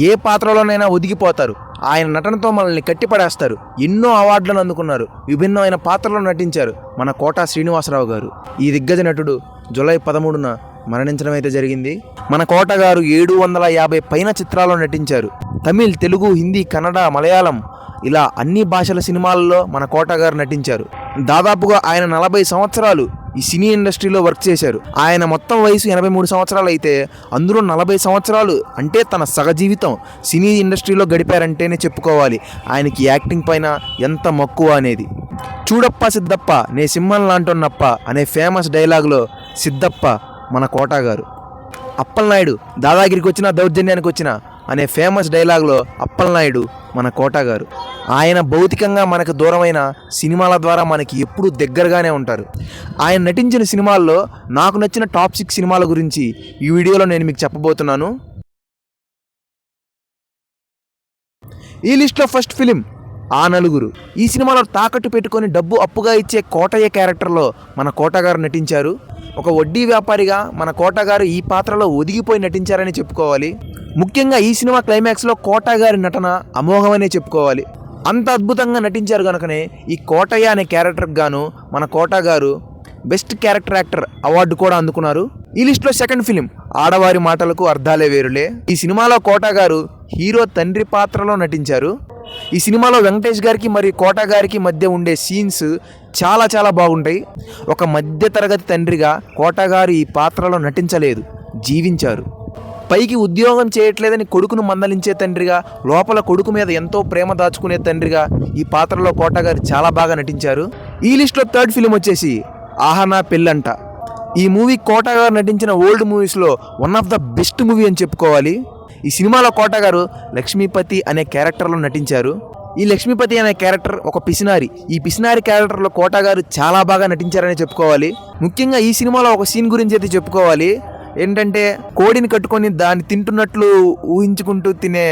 ఏ పాత్రలోనైనా ఒదిగిపోతారు. ఆయన నటనతో మనల్ని కట్టిపడేస్తారు. ఎన్నో అవార్డులను అందుకున్నారు. విభిన్నమైన పాత్రలో నటించారు మన కోట శ్రీనివాసరావు గారు. ఈ దిగ్గజ నటుడు జూలై 13న మరణించడం అయితే జరిగింది. మన కోట గారు 750 పైన చిత్రాల్లో నటించారు. తమిళ్, తెలుగు, హిందీ, కన్నడ, మలయాళం ఇలా అన్ని భాషల సినిమాల్లో మన కోట గారు నటించారు. దాదాపుగా ఆయన 40 సంవత్సరాలు ఈ సినీ ఇండస్ట్రీలో వర్క్ చేశారు. ఆయన మొత్తం వయసు 83 సంవత్సరాలు అయితే అందులో 40 సంవత్సరాలు అంటే తన సగజీవితం సినీ ఇండస్ట్రీలో గడిపారంటేనే చెప్పుకోవాలి ఆయనకి యాక్టింగ్ పైన ఎంత మక్కువ అనేది. చూడప్ప సిద్ధప్ప నే సింహం లాంటోన్నప్ప అనే ఫేమస్ డైలాగులో సిద్ధప్ప మన కోట గారు. అప్పలనాయుడు దాదాగిరికి వచ్చిన దౌర్జన్యానికి వచ్చిన అనే ఫేమస్ డైలాగ్లో అప్పలనాయుడు మన కోట గారు. ఆయన భౌతికంగా మనకు దూరమైన సినిమాల ద్వారా మనకి ఎప్పుడూ దగ్గరగానే ఉంటారు. ఆయన నటించిన సినిమాల్లో నాకు నచ్చిన టాప్ 6 సినిమాల గురించి ఈ వీడియోలో నేను మీకు చెప్పబోతున్నాను. ఈ లిస్ట్లో ఫస్ట్ ఫిలిం ఆ నలుగురు. ఈ సినిమాలో తాకట్టు పెట్టుకొని డబ్బు అప్పుగా ఇచ్చే కోటయ్య క్యారెక్టర్లో మన కోట గారు నటించారు. ఒక వడ్డీ వ్యాపారిగా మన కోట గారు ఈ పాత్రలో ఒదిగిపోయి నటించారని చెప్పుకోవాలి. ముఖ్యంగా ఈ సినిమా క్లైమాక్స్లో కోట గారి నటన అమోఘమనే చెప్పుకోవాలి. అంత అద్భుతంగా నటించారు కనుకనే ఈ కోటయ్య అనే క్యారెక్టర్కి గాను మన కోట గారు బెస్ట్ క్యారెక్టర్ యాక్టర్ అవార్డు కూడా అందుకున్నారు. ఈ లిస్ట్లో సెకండ్ ఫిలిం ఆడవారి మాటలకు అర్థాలే వేరులే. ఈ సినిమాలో కోట గారు హీరో తండ్రి పాత్రలో నటించారు. ఈ సినిమాలో వెంకటేష్ గారికి మరియు కోట గారికి మధ్య ఉండే సీన్స్ చాలా చాలా బాగుంటాయి. ఒక మధ్యతరగతి తండ్రిగా కోట గారు ఈ పాత్రలో నటించలేదు, జీవించారు. పైకి ఉద్యోగం చేయట్లేదని కొడుకును మందలించే తండ్రిగా, లోపల కొడుకు మీద ఎంతో ప్రేమ దాచుకునే తండ్రిగా ఈ పాత్రలో కోట గారు చాలా బాగా నటించారు. ఈ లిస్ట్లో థర్డ్ ఫిలిం వచ్చేసి ఆహనా పెళ్ళంట. ఈ మూవీ కోట గారు నటించిన ఓల్డ్ మూవీస్లో one of the best movie అని చెప్పుకోవాలి. ఈ సినిమాలో కోట గారు లక్ష్మీపతి అనే క్యారెక్టర్లో నటించారు. ఈ లక్ష్మీపతి అనే క్యారెక్టర్ ఒక పిసినారి. ఈ పిసినారి క్యారెక్టర్లో కోట గారు చాలా బాగా నటించారని చెప్పుకోవాలి. ముఖ్యంగా ఈ సినిమాలో ఒక సీన్ గురించి అయితే చెప్పుకోవాలి. ఏంటంటే కోడిని కట్టుకొని దాన్ని తింటున్నట్లు ఊహించుకుంటూ తినే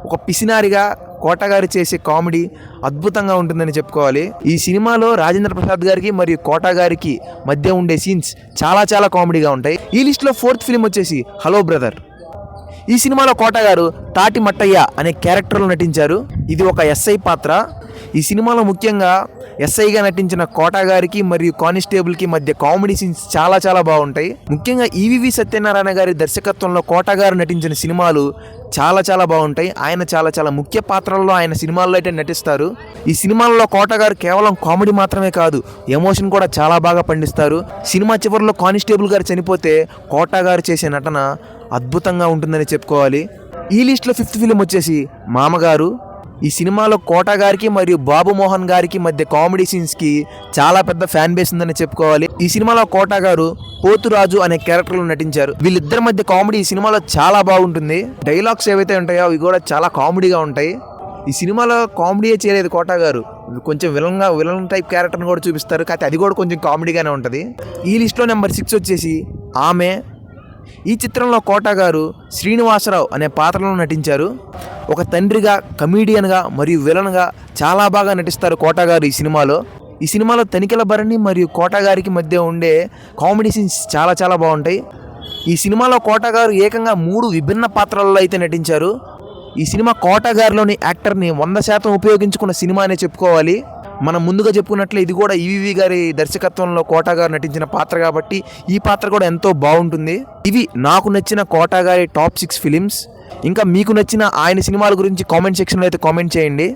ఒక పిసినారిగా కోట గారు చేసే కామెడీ అద్భుతంగా ఉంటుందని చెప్పుకోవాలి. ఈ సినిమాలో రాజేంద్ర ప్రసాద్ గారికి మరియు కోట గారికి మధ్య ఉండే సీన్స్ చాలా చాలా కామెడీగా ఉంటాయి. ఈ లిస్ట్లో ఫోర్త్ ఫిలిం వచ్చేసి హలో బ్రదర్. ఈ సినిమాలో కోట గారు తాటి మట్టయ్య అనే క్యారెక్టర్లో నటించారు. ఇది ఒక ఎస్ఐ పాత్ర. ఈ సినిమాలో ముఖ్యంగా ఎస్ఐగా నటించిన కోట గారికి మరియు కానిస్టేబుల్కి మధ్య కామెడీ సీన్స్ చాలా చాలా బాగుంటాయి. ముఖ్యంగా ఈవీవి సత్యనారాయణ గారి దర్శకత్వంలో కోట గారు నటించిన సినిమాలు చాలా చాలా బాగుంటాయి. ఆయన చాలా చాలా ముఖ్య పాత్రల్లో ఆయన సినిమాల్లో అయితే నటిస్తారు. ఈ సినిమాల్లో కోట గారు కేవలం కామెడీ మాత్రమే కాదు, ఎమోషన్ కూడా చాలా బాగా పండిస్తారు. సినిమా చివరిలో కానిస్టేబుల్ గారు చనిపోతే కోట గారు చేసే నటన అద్భుతంగా ఉంటుందని చెప్పుకోవాలి. ఈ లిస్ట్లో ఫిఫ్త్ ఫిలిం వచ్చేసి మామగారు. ఈ సినిమాలో కోట గారికి మరియు బాబు మోహన్ గారికి మధ్య కామెడీ సీన్స్కి చాలా పెద్ద ఫ్యాన్ బేస్ ఉందని చెప్పుకోవాలి. ఈ సినిమాలో కోట గారు పోతురాజు అనే క్యారెక్టర్లో నటించారు. వీళ్ళిద్దరి మధ్య కామెడీ ఈ సినిమాలో చాలా బాగుంటుంది. డైలాగ్స్ ఏవైతే ఉంటాయో అవి కూడా చాలా కామెడీగా ఉంటాయి. ఈ సినిమాలో కామెడీయే చేయలేదు కోట గారు, కొంచెం విలన్ టైప్ క్యారెక్టర్ని కూడా చూపిస్తారు. కాకపోతే అది కూడా కొంచెం కామెడీగానే ఉంటుంది. ఈ లిస్ట్లో నెంబర్ 6 వచ్చేసి ఆమె. ఈ చిత్రంలో కోట గారు శ్రీనివాసరావు అనే పాత్రలో నటించారు. ఒక తండ్రిగా, కమీడియన్గా మరియు విలన్గా చాలా బాగా నటిస్తారు కోట గారు ఈ సినిమాలో. ఈ సినిమాలో తనికెల భరణి మరియు కోట గారికి మధ్య ఉండే కామెడీ సీన్స్ చాలా చాలా బాగుంటాయి. ఈ సినిమాలో కోట గారు ఏకంగా 3 విభిన్న పాత్రల్లో అయితే నటించారు. ఈ సినిమా కోట గారిలోని యాక్టర్ని 100% ఉపయోగించుకున్న సినిమా అనే చెప్పుకోవాలి. మనం ముందుగా చెప్పుకున్నట్లే ఇది కూడా ఈవీవి గారి దర్శకత్వంలో కోట గారు నటించిన పాత్ర కాబట్టి ఈ పాత్ర కూడా ఎంతో బాగుంటుంది. ఇవి నాకు నచ్చిన కోట గారి టాప్ 6 ఫిలిమ్స్. ఇంకా మీకు నచ్చిన ఆయన సినిమాల గురించి కామెంట్ సెక్షన్లో అయితే కామెంట్ చేయండి.